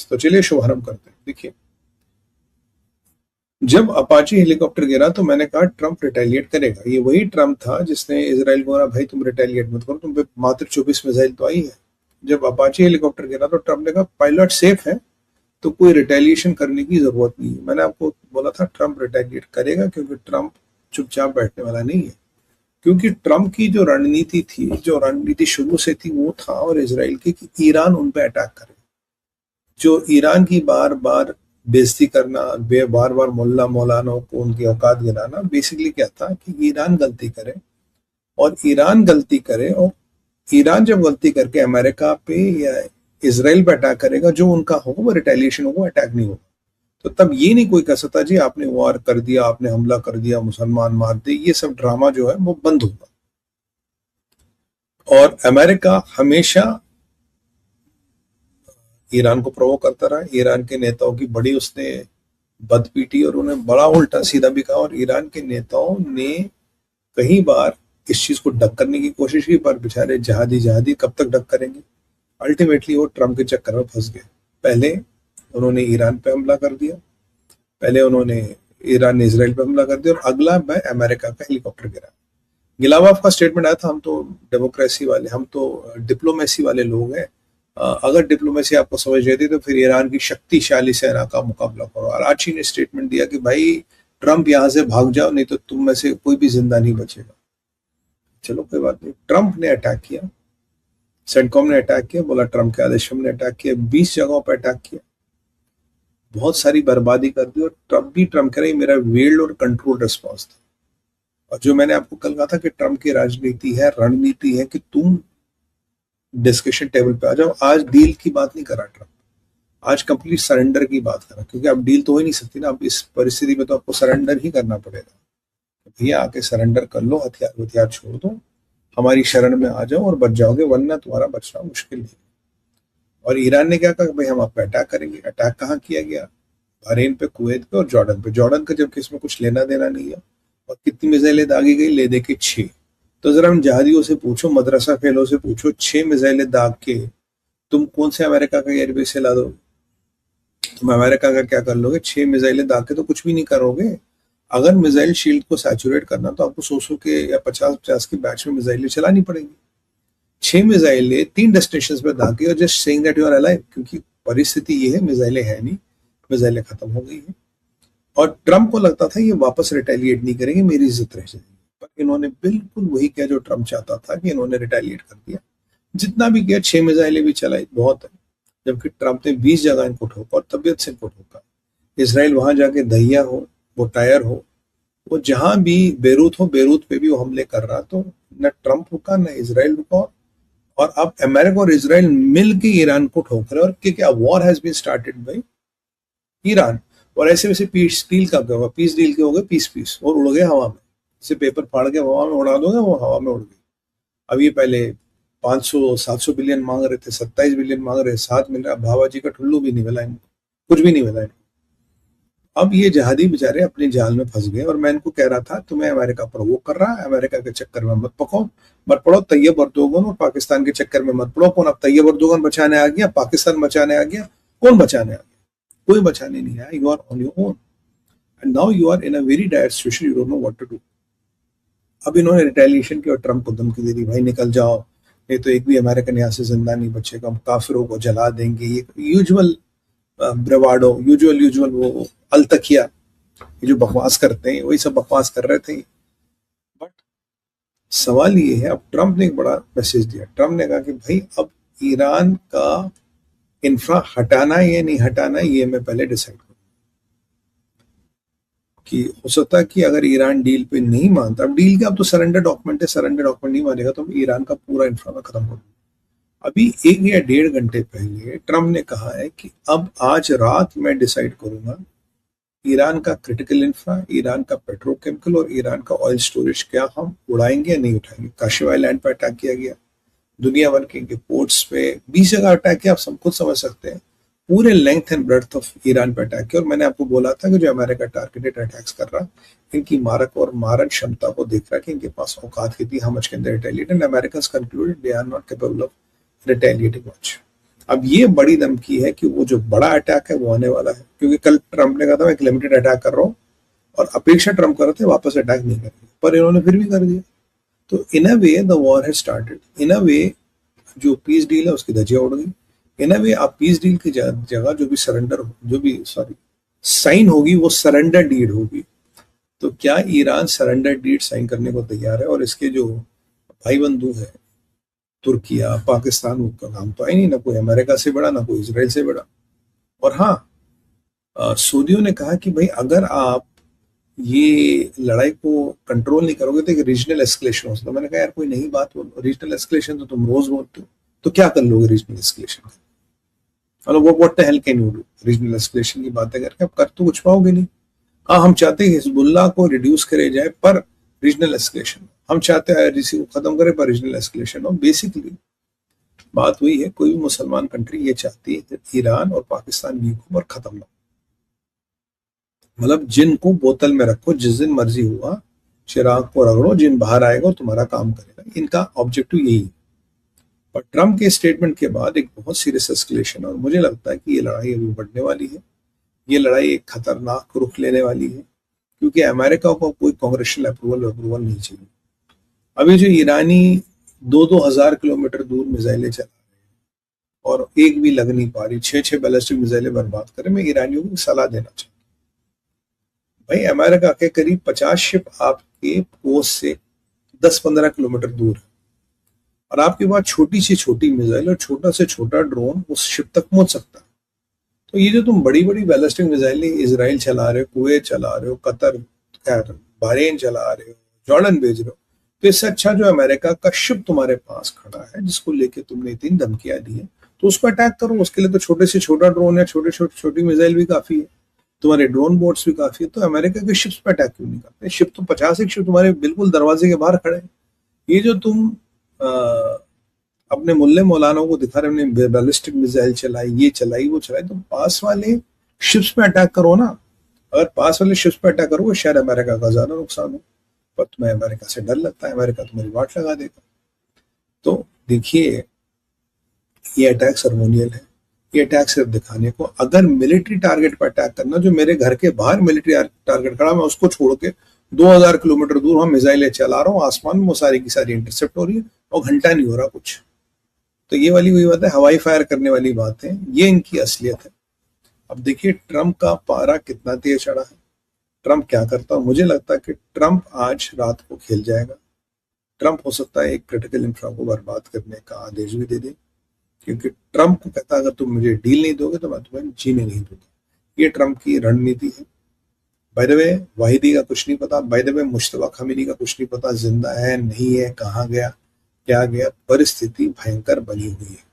तो चलिए शुभारंभ करते हैं। देखिए, जब अपाची हेलीकॉप्टर गिरा तो मैंने कहा ट्रंप रिटेलिएट करेगा। ये वही ट्रंप था जिसने इजराइल को बोला भाई तुम रिटेलिएट मत करो, तुम पे मात्र 24 मिसाइल तो आई है। जब अपाची हेलीकॉप्टर गिरा तो ट्रंप ने कहा पायलट सेफ है तो कोई रिटेलिएशन करने की जरूरत नहीं है। मैंने आपको बोला था ट्रंप रिटेलिएट करेगा, क्योंकि ट्रंप चुपचाप बैठने वाला नहीं है। क्योंकि ट्रंप की जो रणनीति थी, जो रणनीति शुरू से थी वो था और इजराइल की कि ईरान उन पे अटैक करे। जो ईरान की बार बार बेइज्जती करना, बार बार मुल्ला मौलाना को उनकी औकात गिराना, बेसिकली क्या था कि ईरान गलती करे और ईरान गलती करे और ईरान जब गलती करके अमेरिका पे या इसराइल पे अटैक करेगा, जो उनका होगा वो रिटेलिएशन होगा, अटैक नहीं होगा। तो तब ये नहीं कोई कह सकता जी आपने वार कर दिया, आपने हमला कर दिया, मुसलमान मार दिए, ये सब ड्रामा जो है वो बंद होगा। और अमेरिका हमेशा ईरान को प्रोवोक करता रहा। ईरान के नेताओं की बड़ी उसने बद पीटी और उन्हें बड़ा उल्टा सीधा भी कहा, और ईरान के नेताओं ने कई बार इस चीज को डक करने की कोशिश की, पर बेचारे जहादी कब तक डक करेंगे। अल्टीमेटली वो ट्रंप के चक्कर में फंस गए। पहले उन्होंने ईरान पे हमला कर दिया, पहले उन्होंने ईरान ने इसराइल पे हमला कर दिया, और अगला भाई अमेरिका का हेलीकॉप्टर गिरा। गिलावाफ का स्टेटमेंट आया था, हम तो डेमोक्रेसी वाले, हम तो डिप्लोमेसी वाले लोग हैं, अगर डिप्लोमेसी आपको समझ रही थी तो फिर ईरान की शक्तिशाली सेना का मुकाबला करो। और आर्ची ने स्टेटमेंट दिया कि भाई ट्रंप यहां से भाग जाओ, नहीं तो तुम में से कोई भी जिंदा नहीं बचेगा। चलो कोई बात नहीं। ट्रंप ने अटैक किया, सेंटकॉम ने अटैक किया, बोला ट्रंप के आदेश हमने अटैक किया, 20 जगहों पर अटैक किया, बहुत सारी बर्बादी कर दी। और ट्रंप भी ट्रंप कह रही मेरा वेल्ड और कंट्रोल रिस्पॉन्स था। और जो मैंने आपको कल कहा था कि ट्रंप की राजनीति है, रणनीति है कि तुम डिस्कशन टेबल पे आ जाओ। आज डील की बात नहीं कर रहा ट्रंप, आज कंप्लीट सरेंडर की बात कर रहा, क्योंकि अब डील तो हो ही नहीं सकती ना। अब इस परिस्थिति में तो आपको सरेंडर ही करना पड़ेगा। भैया आके सरेंडर कर लो, हथियार छोड़ दो, हमारी शरण में आ जाओ और बच जाओगे, वरना तुम्हारा बचना मुश्किल नहीं। और ईरान ने क्या कहा भाई हम आप पे अटैक करेंगे। अटैक कहाँ किया गया? बहरीन पे, कुवैत पे और जॉर्डन पे। जॉर्डन का जबकि इसमें कुछ लेना देना नहीं है। और कितनी मिसाइलें दागी गई? ले दे के 6। तो जरा उन जहादियों से पूछो, मदरसा फेलों से पूछो, 6 मिसाइलें दाग के तुम कौन से अमेरिका का एयरबेस से ला दो? तुम अमेरिका का क्या कर लोगे? 6 मिसाइलें दाग के तो कुछ भी नहीं करोगे। अगर मिसाइल शील्ड को सैचुरेट करना तो आपको 100 के या 50 की बैच में मिसाइलें चलानी पड़ेगी। 6 मिसाइलें 3 डेस्टिनेशन पे दागी और just saying that you are alive, क्योंकि परिस्थिति ये है, मिसाइलें है नहीं, मिसाइलें खत्म हो गई है। और ट्रंप को लगता था ये वापस रिटेलिएट नहीं करेंगे, मेरी इज्जत रह जाएगी। पर इन्होंने बिल्कुल वही किया जो ट्रंप चाहता था, कि इन्होंने रिटेलिएट कर दिया। जितना भी किया, 6 मिसाइलें भी चलाई, बहुत है। जबकि ट्रंप ने 20 जगह इनको ठोका और तबियत से इनको ठोका। इसराइल वहां जाके दहिया हो, वो टायर हो, वो जहां भी बेरूत हो, बेरूत पे भी वो हमले कर रहा। तो न ट्रंप रुका, न इसराइल रुका। और अब अमेरिका और इसराइल मिलकर ईरान को ठोक रहे। और क्योंकि war has been started by Iran. और ऐसे वैसे पीस डील का क्या हुआ? पीस डील के हो गए पीस और उड़ गए हवा में। जैसे पेपर फाड़ के हवा में उड़ा दोगे, वो हवा में उड़ गई। अब ये पहले 500-700 बिलियन मांग रहे थे, 27 बिलियन मांग रहे, 7 मिल रहा। भावाजी का ठुल्लू भी नहीं मिला इनको, कुछ भी नहीं मिला इनको। अब ये जहादी बेचारे अपने जाल में फंस गए। और मैं इनको कह रहा था तुम्हें अमेरिका प्रोवोक कर रहा है, अमेरिका के चक्कर में मत पड़ो। तैयब अर्दोगन और पाकिस्तान के चक्कर में मत पड़ो। कौन अब तैयब अर्दोगन बचाने आ गया? पाकिस्तान बचाने आ गया? कौन बचाने आ गया? कोई बचाने नहीं आया। You are on your own and now you are in a very dire situation, you don't know what to do. अब इन्होंने रिटेलिएशन की और ट्रंप को धमकी दे दी, भाई निकल जाओ, नहीं तो एक भी अमेरिकन यहाँ से जिंदा नहीं बचेगा, हम काफिरों को जला देंगे। ये यूजुअल ब्रेवाडो, यूजुअल वो अलतकिया, ये जो बकवास करते हैं, वही सब बकवास कर रहे थे। बट सवाल ये है, अब ट्रंप ने एक बड़ा मैसेज दिया। ट्रंप ने कहा कि भाई अब ईरान का इंफ्रा हटाना है या नहीं हटाना है, ये मैं पहले डिसाइड करूं। कि हो सकता है कि अगर ईरान डील पे नहीं मानता, अब डील का अब तो सरेंडर डॉक्यूमेंट है, सरेंडर डॉक्यूमेंट नहीं मानेगा तो ईरान का पूरा इंफ्रा में खत्म हो जाएगा। अभी 1 या 1.5 घंटे पहले ट्रंप ने कहा है कि अब आज रात मैं डिसाइड करूंगा ईरान का क्रिटिकल इंफ्रा, ईरान का पेट्रोकेमिकल और ईरान का ऑयल स्टोरेज क्या हम उड़ाएंगे या नहीं उठाएंगे। काशिफ आइलैंड पर अटैक किया गया, दुनिया भर के पोर्ट्स पे 20 जगह अटैक किया। आप सब खुद समझ सकते हैं, पूरे length and breadth of Iran पे अटैक किया। और मैंने आपको बोला था कि जो अमेरिका टारगेटेड अटैक्स कर रहा, इनकी मारक और मारक क्षमता को देख रहा कि इनके पास औकात कितनी, how much can they retaliate, and Americans concluded they are not capable of retaliating much. अब ये बड़ी धमकी है कि वो जो बड़ा अटैक है वो आने वाला है, क्योंकि कल ट्रंप ने कहा था मैं एक लिमिटेड अटैक कर रहा हूँ, और अपेक्षा ट्रंप कर रहे थे वापस अटैक नहीं करेंगे, पर इन्होंने फिर भी कर दिया। तो in a way the war has started, in a way जो पीस डील है उसकी धज्जियां उड़ गई। इन अ वे आप पीस डील की जगह जो भी सरेंडर, जो भी सॉरी साइन होगी वो सरेंडर डीड होगी। तो क्या ईरान सरेंडर डीड साइन करने को तैयार है? और इसके जो भाई बंधु है तुर्किया पाकिस्तान, उनका नाम तो है नहीं, ना कोई अमेरिका से बड़ा ना कोई इसराइल से बड़ा। और हाँ, सऊदियों ने कहा कि भाई अगर आप ये लड़ाई को कंट्रोल नहीं करोगे तो एक रीजनल एस्केलेशन हो सकता है। मैंने कहा यार कोई नई बात बोलो, रीजनल एस्केलेशन तो तुम रोज बोलते हो, तो क्या कर लोगे रीजनल एस्केलेशन का? मतलब वो what the hell can you do? Regional escalation की बातें करके अब कर तो कुछ पाओगे नहीं। हाँ, हम चाहते हैं हिजबुल्लाह को रिड्यूस करे जाए पर रीजनल एस्केलेशन, हम चाहते हैं आईआरजीसी को खत्म करे पर रीजनल एस्केलेशन हो। बेसिकली बात वही है, कोई भी मुसलमान कंट्री ये चाहती है कि ईरान और पाकिस्तान वीक हो और खत्म ना हो। मतलब जिन को बोतल में रखो, जिस दिन मर्जी हुआ चिराग को रगड़ो, जिन बाहर आएगा और तुम्हारा काम करेगा, इनका ऑब्जेक्टिव यही है। पर ट्रम्प के स्टेटमेंट के बाद एक बहुत सीरियस एस्केलेशन, और मुझे लगता है कि ये लड़ाई अभी बढ़ने वाली है। ये लड़ाई एक खतरनाक रुख लेने वाली है, क्योंकि अमेरिका को कोई कांग्रेशनल अप्रूवल नहीं चाहिए। अभी जो ईरानी 2-2 हजार किलोमीटर दूर मिसाइलें चला और एक भी लग नहीं पा रही, 6-6 बैलिस्टिक मिसाइलें बर्बाद करें, मैं ईरानियों को सलाह देना चाहता हूँ। भाई अमेरिका के करीब 50 शिप आपके पोस्ट से 10-15 किलोमीटर दूर है, और आपके पास छोटी से छोटी मिसाइल और छोटा से छोटा ड्रोन उस शिप तक पहुंच सकता है। तो ये जो तुम बड़ी बड़ी बैलिस्टिक मिसाइलें इसराइल चला रहे हो, कुवैत चला रहे हो, कतर, खैर बहरीन चला रहे हो, जॉर्डन भेज रहे हो, तो इससे अच्छा जो अमेरिका का शिप तुम्हारे पास खड़ा है जिसको लेके तुमने इतनी धमकियां दी है, तो उस पर अटैक करो। उसके लिए तो छोटे से छोटा ड्रोन या छोटी मिसाइल भी काफी है, तुम्हारे ड्रोन बोट्स भी काफी है। तो अमेरिका के शिप्स पर अटैक क्यों नहीं करते? शिप तो 50 एक शिप तुम्हारे बिल्कुल दरवाजे के बाहर खड़े हैं। ये जो तुम अपने मुल्ले मौलानों को दिखा रहे, हमने बैलिस्टिक मिसाइल चलाई, ये चलाई, वो चलाई, तो पास वाले शिप्स पे अटैक करो ना। अगर पास वाले शिप्स पे अटैक करोगे शायद अमेरिका का ज्यादा नुकसान हो, पर तुम्हें अमेरिका से डर लगता है, अमेरिका तुम्हारी वाट लगा देगा। तो देखिए, ये अटैक सर्मोनियल है, ये अटैक सिर्फ दिखाने को। अगर मिलिट्री टारगेट पर अटैक करना, जो मेरे घर के बाहर मिलिट्री टारगेट खड़ा, मैं उसको छोड़ के 2000 किलोमीटर दूर हम मिसाइलें चला रहा हूँ, आसमान में वो सारी की सारी इंटरसेप्ट हो रही है और घंटा नहीं हो रहा कुछ। तो ये वाली वही बात है, हवाई फायर करने वाली बात है, ये इनकी असलियत है। अब देखिए ट्रंप का पारा कितना तेज चढ़ा है। ट्रंप क्या करता है? मुझे लगता है कि ट्रंप आज रात को खेल जाएगा। ट्रंप हो सकता है एक क्रिटिकल इंफ्रा को बर्बाद करने का आदेश भी दे दे, क्योंकि ट्रंप को कहता है अगर तुम मुझे डील नहीं दोगे तो मैं तुम्हें जीने नहीं दूंगा। ये ट्रंप की रणनीति है। बाय द वे वाहिदी का कुछ नहीं पता, by the way Mushtaba Khomeini का कुछ नहीं पता, जिंदा है नहीं है, कहाँ गया क्या गया, परिस्थिति भयंकर बनी हुई है।